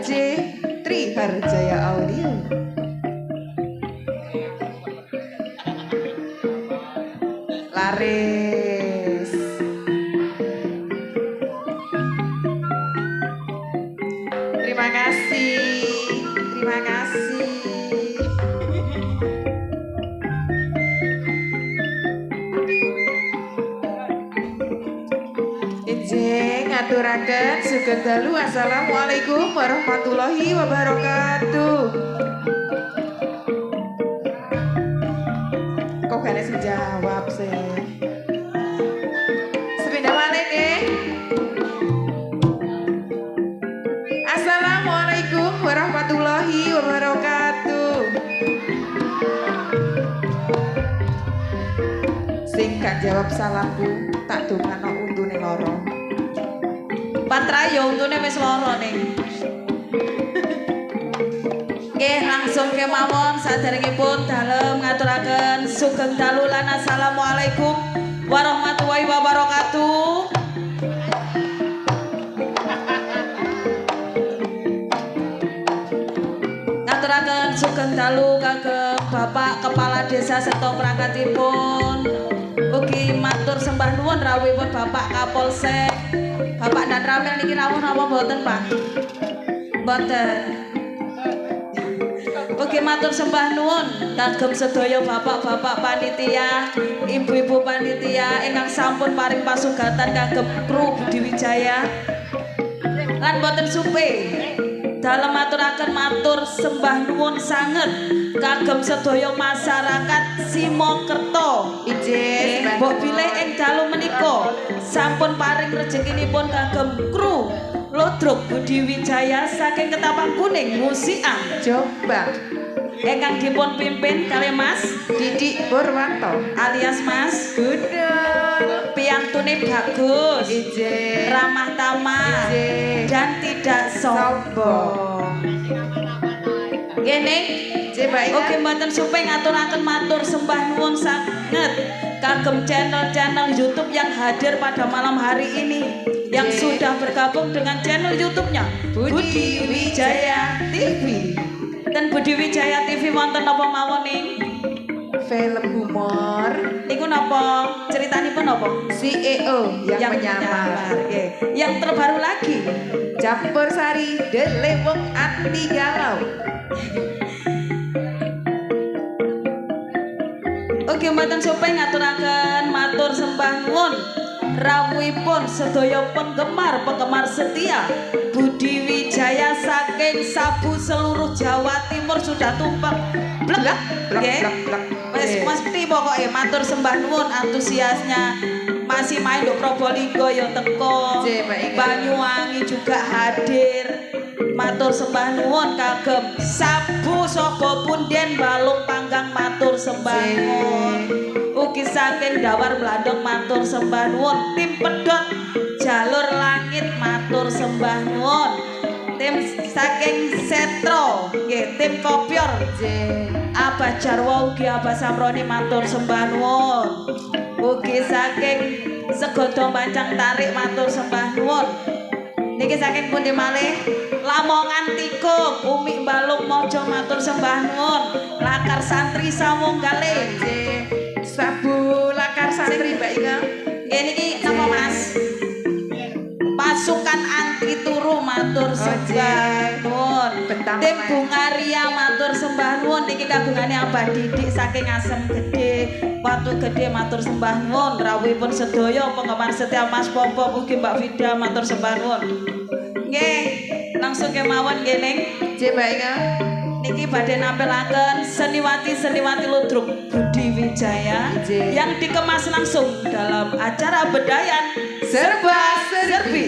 DJ Tri Harjaya Audio. Laris. Terima kasih. Terima kasih. Ijeng ngaturaken sugeng dalu. Assalamualaikum warahmatullahi wabarakatuh. Kok gak ada sing jawab sih? Sepindah malih nggih. Assalamualaikum warahmatullahi wabarakatuh. Sing gak jawab salamku tak dongano untune loro. Patra ya untune wis loro ning. Nggih langsung kemawon saderengipun dalem ngaturaken sugeng dalu lan assalamualaikum warahmatullahi wabarakatuh. Ngaturaken sugeng dalu kagem Bapak Kepala Desa serta perangkatipun. Ugi matur sembah nuwun rawuhipun Bapak Kapolsek. Bapak dan Ramil niki rawuh napa mboten, Pak? Mboten. Ugi matur sembah nuwun kagem sedaya bapak-bapak panitia, ibu-ibu panitia ingkang sampun paring pasugatan kagem kru Budi Wijaya. Lan boten supe dalem maturaken matur sembah nuwun sanget kagem sedaya masyarakat Simokerto. Ijeng Mbok bilih ing dalu menika sampun paring rezekinipun kagem kru Lodruk Budi Wijaya saking Ketapang Kuning Musiang Jombang ingkang dipun pimpin kalih Mas Didik Purwanto alias Mas Gundul. piyantune bagus, Ijeng ramah tamah Ijeng dan tidak sombong. Nggih oke mboten supe ngaturaken matur sembah nuwun sanget kagem channel-channel YouTube yang hadir pada malam hari ini yang sudah bergabung dengan channel YouTube-nya Budi Wijaya TV. Dan Budi Wijaya TV wonten napa mawon ning film humor niku napa ceritanipun napa? CEO yang menyamar. Nggih. Yang terbaru lagi Campur Sari Delewong Anti Galau. Oke mboten supe ngaturaken matur sembah nuwun rawuhipun sedaya penggemar setia Budi Wijaya saking sabu seluruh Jawa Timur sudah tumpeng blek nggih. Wis mesti pokoke matur sembah nuwun antusiasnya masih main do Probolinggo ya teko. Banyuwangi juga hadir. Matur sembah nuwun kagem sabu saka punden balung panggang matur sembah nuwun. Ugi saking Dawar Blandong matur sembah nuwun. Tim pedot jalur langit matur sembah nuwun. Tim saking Setro nggih tim Kopior Abah Jarwo ugi Abah Samroni matur sembah nuwun. Ugi saking Segodo Bancang Tarik matur sembah nuwun. Niki saking pundi malih Lamongan Tikung Umi Balung Mojo matur sembah nuwun. Lakar Santri Samunggale Sabu Lakar Santri Mbak Ika. Niki napa Mas? Pasukan Antri Turu matur sembah nuwun. Tim Bungaria matur sembah nuwun. Niki kagungane Abah Didik saking Asem Gede Watu Gede matur sembah nuwun. Rawuhipun sedaya penggemar setia Mas Pompom ugi Mbak Vida matur sembah nuwun. Nggih, langsung kemawon nggih ning Mbak Ika. niki badhe nampelaken seniwati Ludruk Budi Wijaya yang dikemas langsung dalam acara Bedayan Serba Serbi.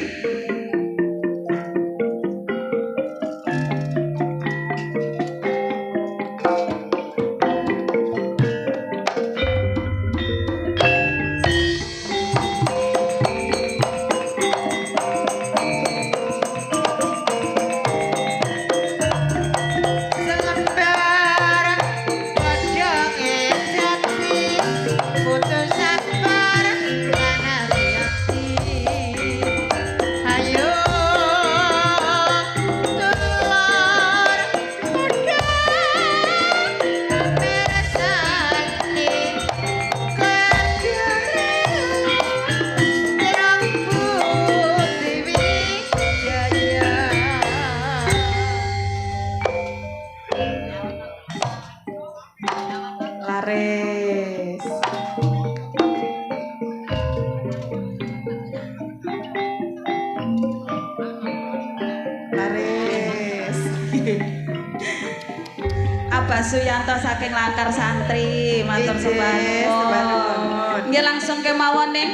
Abah Suyanto saking Langkar Santri, matur sembah nuwun. Nggih langsung kemawon ning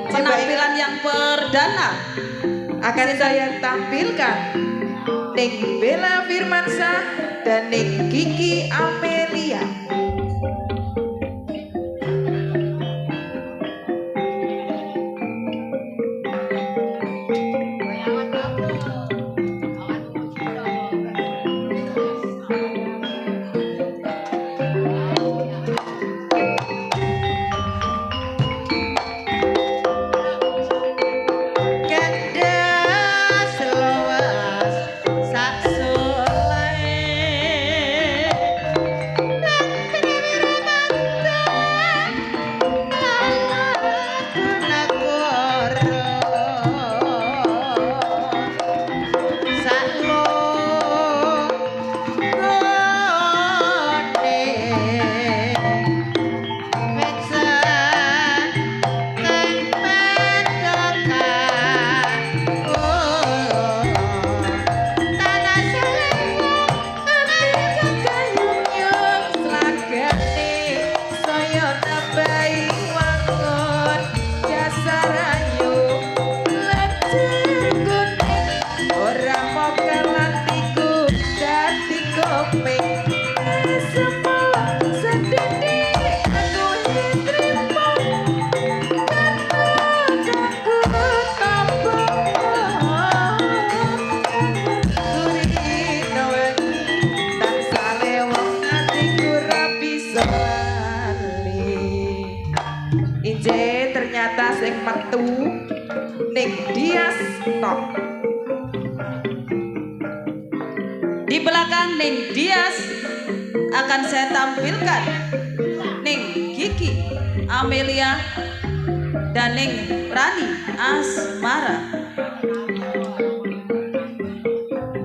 penampilan yang perdana akan saya tampilkan Ning Bella Firmansyah dan Ning Kiki Amelia. Ternyata sing metu Ning Dias tok. Di belakang Ning Dias akan saya tampilkan Ning Kiki Amelia dan Ning Rani Asmara.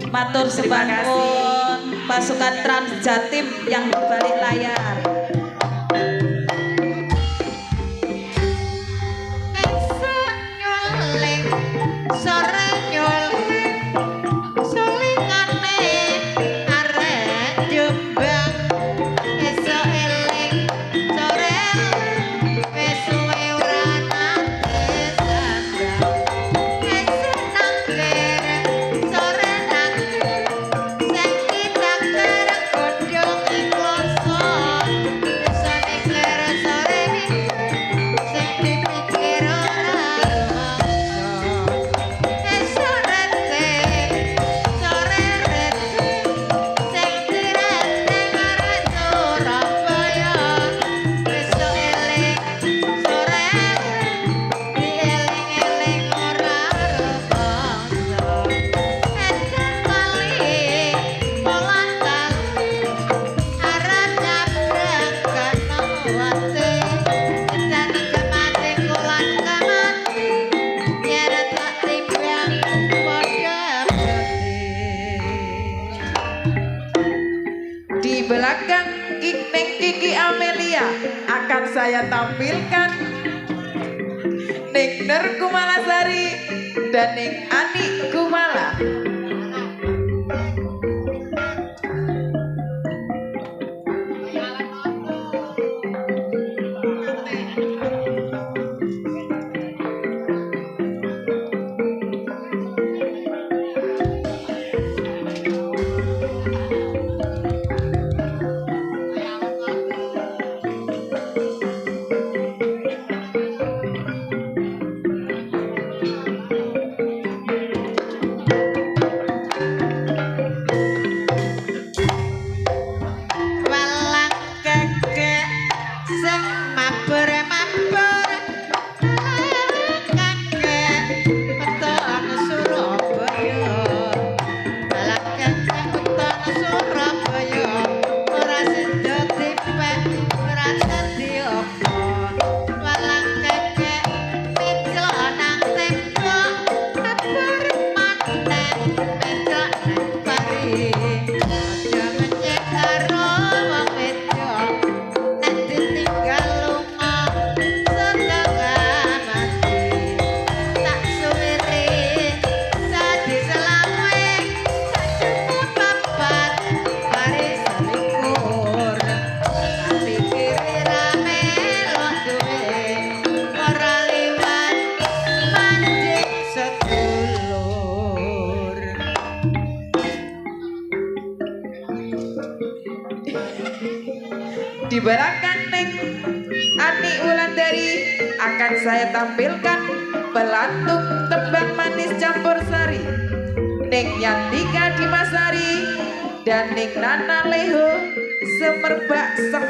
Matur sembah nuwun pasukan Trans Jatim yang di balik layar. Di belakang Ning Kiki Amelia akan saya tampilkan Ning Nur Kumalasari dan Ning Ani Kumala. Di belakang Neng Ani Wulandari akan saya tampilkan pelantung tembang manis campur sari, Neng Yantika Dimasari dan Neng Nana Leho Semerbak Sem.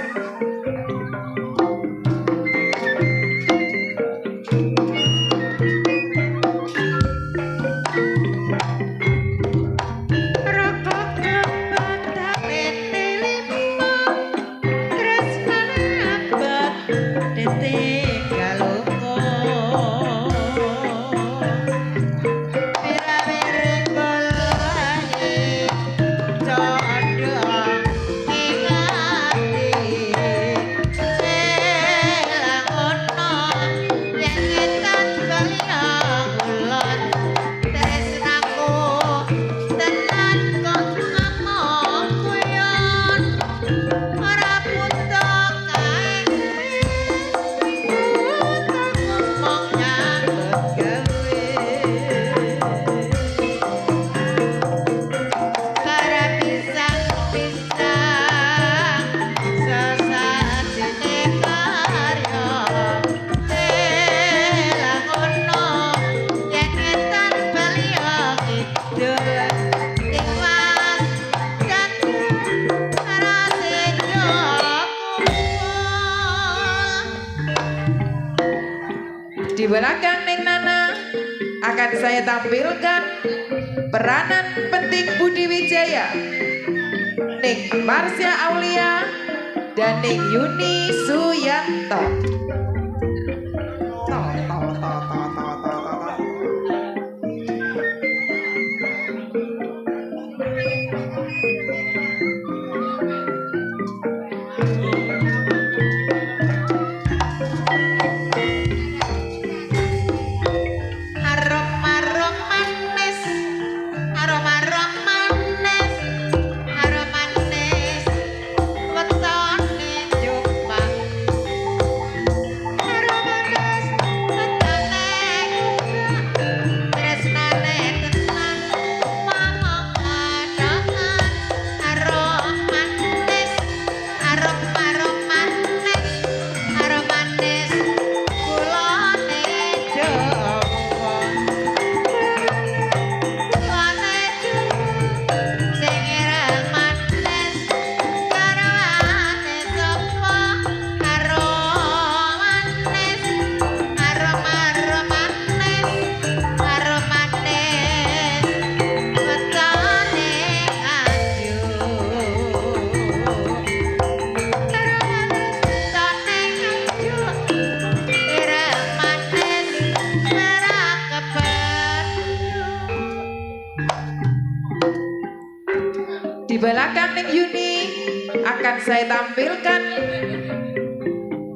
Di belakang Neng Nana akan saya tampilkan peranan penting Budi Wijaya, Neng Marsha Aulia dan Neng Yuni Suyanto. Di belakang Neng Yuni akan saya tampilkan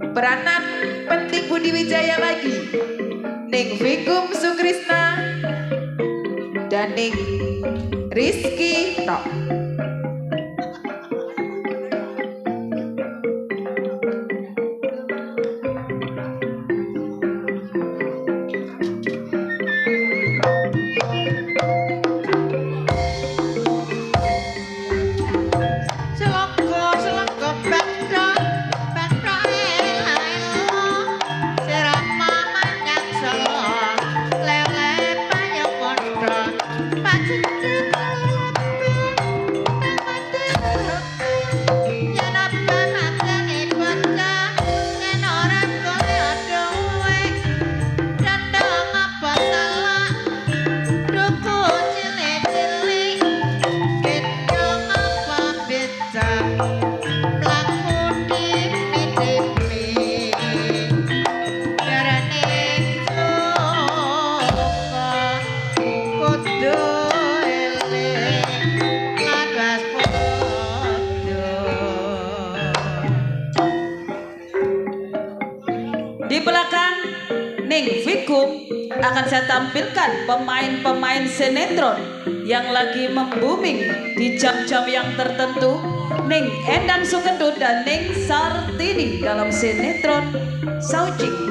peranan penting Budi Wijaya lagi, Neng Vikum Sukrisna dan Neng Rizky Tok. Di belakang Neng Vikum akan saya tampilkan pemain-pemain sinetron yang lagi membuming di jam-jam yang tertentu, Neng Endang Sukendut dan Neng Sartini dalam sinetron Saucing.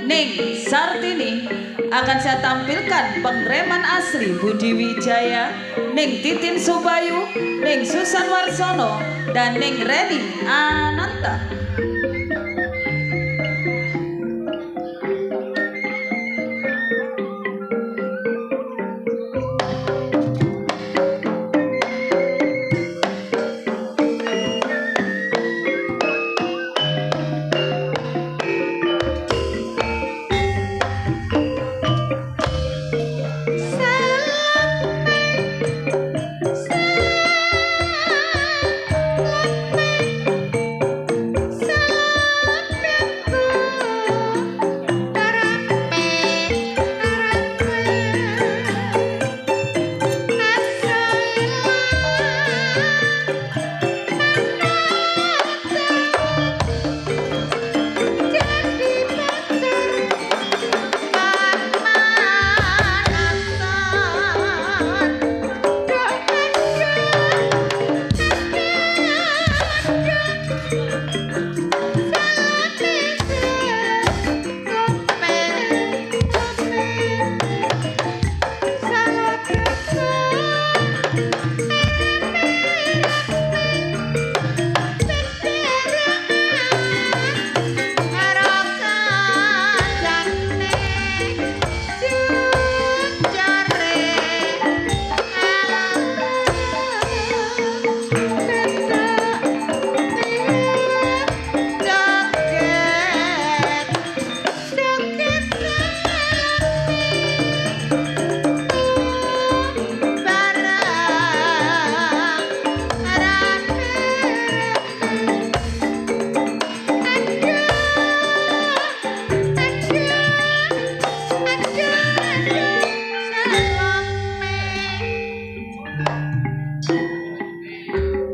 Ning Sartini akan saya tampilkan pengreman asli Budi Wijaya, Ning Titin Subayu, Ning Susan Warsono, dan Ning Reni Ananta.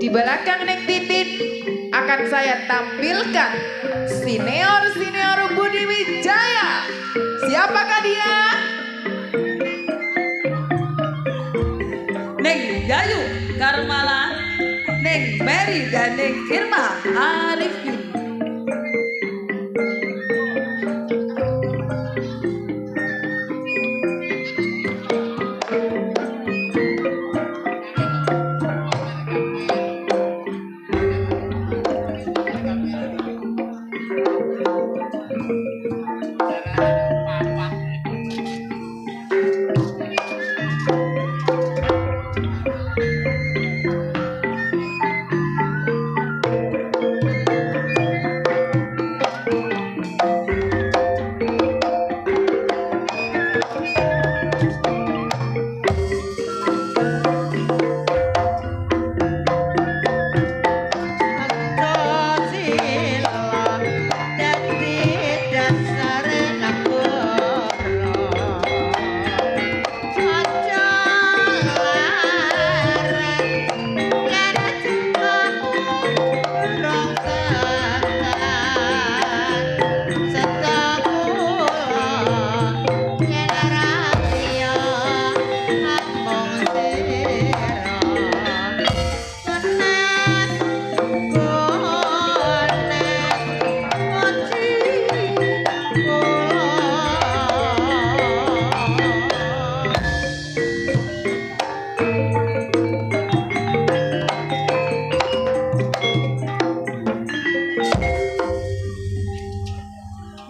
Di belakang Ning Titin akan saya tampilkan senior Budi Wijaya. Siapakah dia? Ning Gayu Karmala, Ning Mary dan Ning Irma Arifin.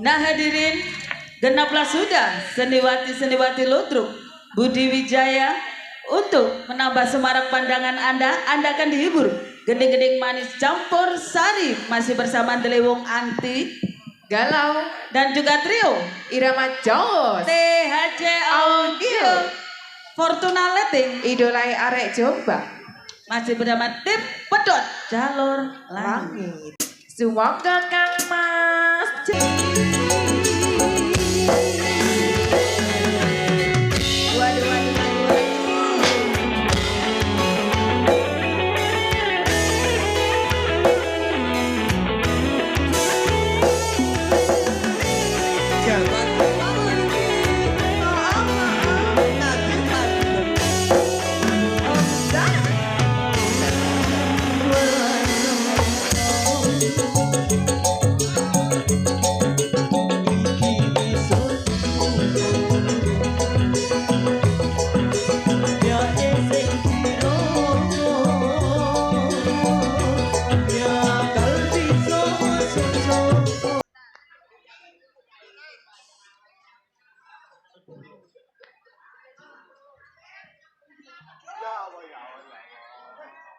Nah hadirin, genaplah sudah seniwati-seniwati ludruk Budi Wijaya. Untuk menambah semarak pandangan Anda akan dihibur gending-gending manis campur sari masih bersama Delewong Anti Galau dan juga trio Irama Jos, THC Audio, Fortuna Letting, idolai arek Jombang, masih bersama tim Pedot Jalur Langit. Langit. Sumoga Kang Mas. Waduh, waduh, waduh.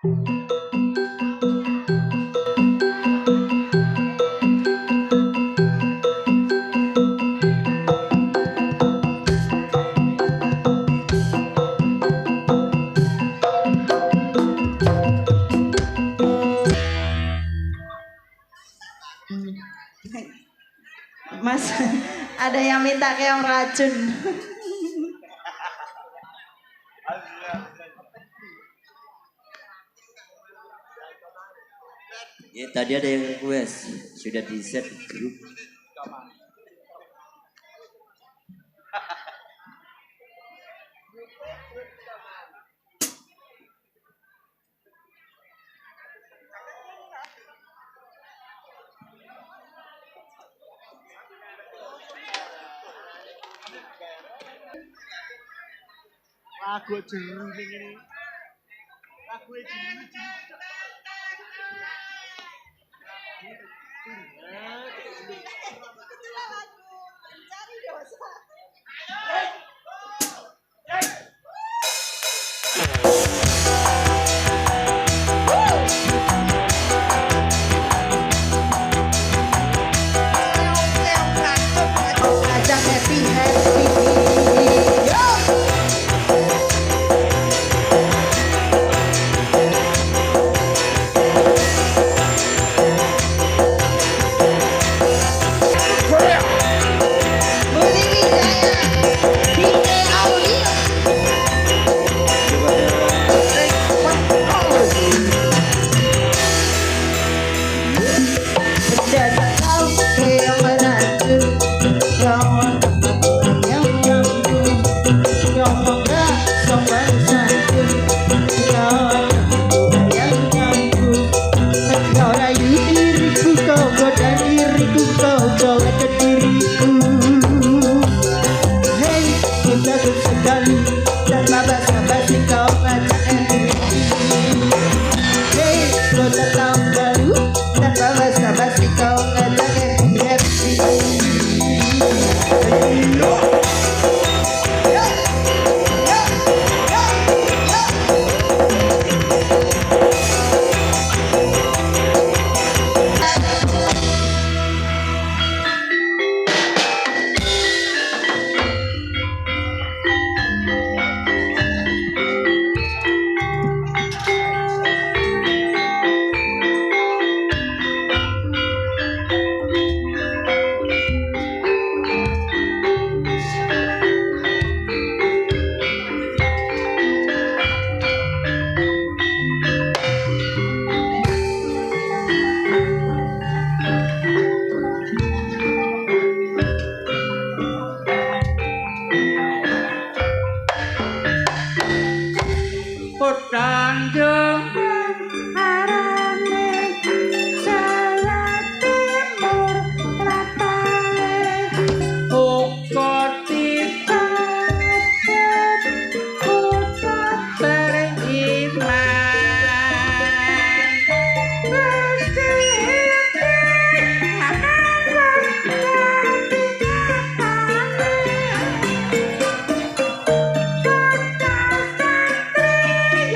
Mas, ada yang minta keong racun. Ya, tadi ada yang request, sudah di set grup. Lagu jeru ini. Lagu jeru. Ajak happy happy. Budi Wijaya, DJ Audio. Dan kau yang meracun, yang nyampu, yang enggak sopan santun, yang nyampu. Kau rayu diriku, kau goda diriku, kau colek ke diriku. Hei, kita sekali tanpa basa-basi kau ngajak happy. Hei, kau datang baru tanpa basa-basi kau ngajak happy. Tanjung arane Jawa Timur Latane uga dikabut kota beriman Gusti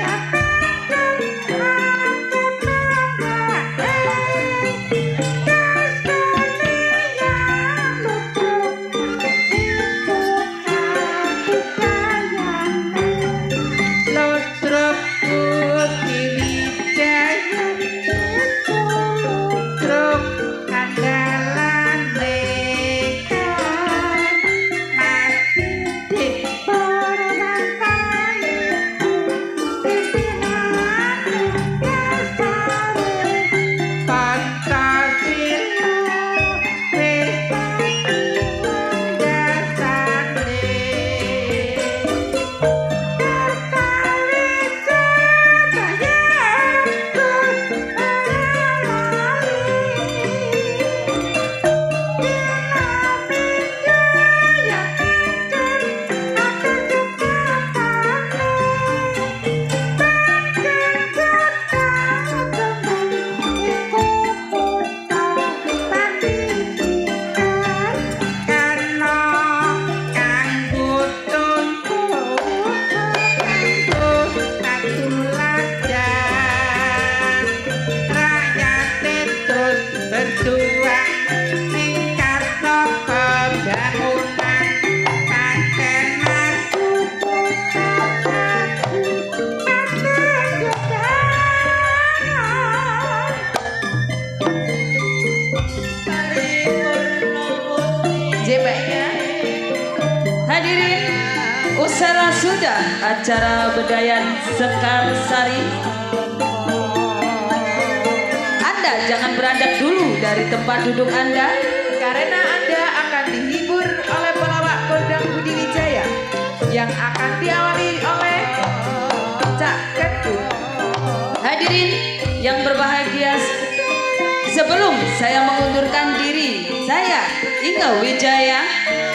akan DJ Mbaknya. Hadirin, usai sudah acara Bedayan Sekar Sari. Anda jangan beranjak dulu dari tempat duduk Anda, Karena Anda akan dihibur oleh pelawak kondang Budi Wijaya yang akan diawali oleh Cak Kedut. hadirin yang berbahagia, sebelum saya mengundurkan diri, saya Inga Wijaya.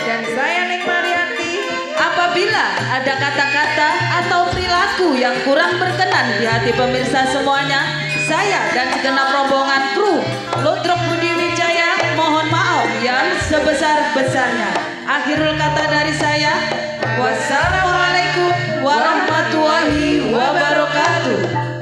Dan saya Ning Marianti. Apabila ada kata-kata atau perilaku yang kurang berkenan di hati pemirsa semuanya, saya dan segenap rombongan kru Ludruk Budi Wijaya mohon maaf yang sebesar-besarnya. Akhirul kata dari saya, wassalamualaikum warahmatullahi wabarakatuh.